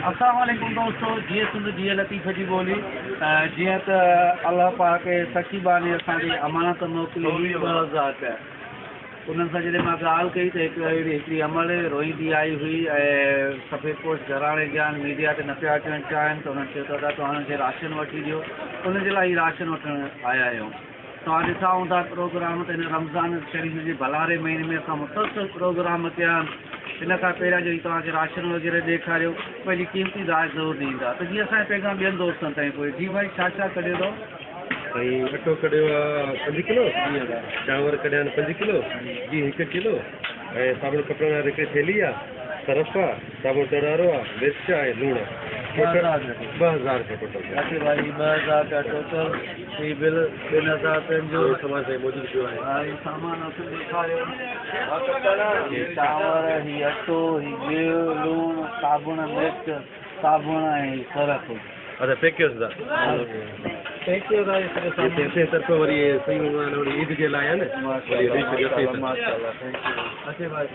अस्सलाम वालेकुम दोस्तों, जी सिंध जी लतीफ़ जी बोली जीअं त अल्लाह पाक सकीबानी असांजी अमानत मोकिली हुई 2000 रुपया। उन्हनि सां जॾहिं मां ॻाल्हि कई त हिकिड़ी अमल रोईंदी आई हुई ऐं सफ़ेद पोश घराणे जा मीडिया ते न पिया अचणु चाहिनि त उन्हनि चयो त दादा तव्हांखे राशन वठी ॾियो, उनजे लाइ राशन वठणु आया आहियूं। तव्हां ॾिठा हूंदा प्रोग्राम त हिन रमज़ान शरीफ़ जे भलारे महीने में असां मुसलसल प्रोग्राम कया आहिनि। इन खां पहिरियां जॾहिं तव्हांखे राशन वग़ैरह ॾेखारियो पंहिंजी क़ीमती राय ज़रूरु ॾींदा त जीअं असांजे पैगाम ॿियनि दोस्तनि ताईं कोई जी भाई छा छा कढियो अथव? भाई अटो कढियो आहे 5 किलो, चांवर कढिया आहिनि 5 किलो, जी 1 किलो, ऐं साबुण कपिड़नि वारी हिकिड़ी थैली आहे, सरफ आहे, साबुण चढ़ारो आहे, मिर्च आहे, लूणु आहे। 2000 रुपया टोटल। अच्छा भाई 2000 रुपया टोटल। ही बिल 3000 रुपयनि जो सामान साईं मौजूदु पियो आहे। हा ही सामान असां ॾेखारियो, ही चांवर, ही अटो, ही गिहु, लूणु, साबुण, मिर्च, साबुण ऐं सरफ। अच्छा पैक कयोसि था पैक कयो था सॼो सामान। तरफ़ वरी सही ईद जे लाइ आहे न। माशाल्लाह माशाल्लाह, थैंक यू। अच्छा भाई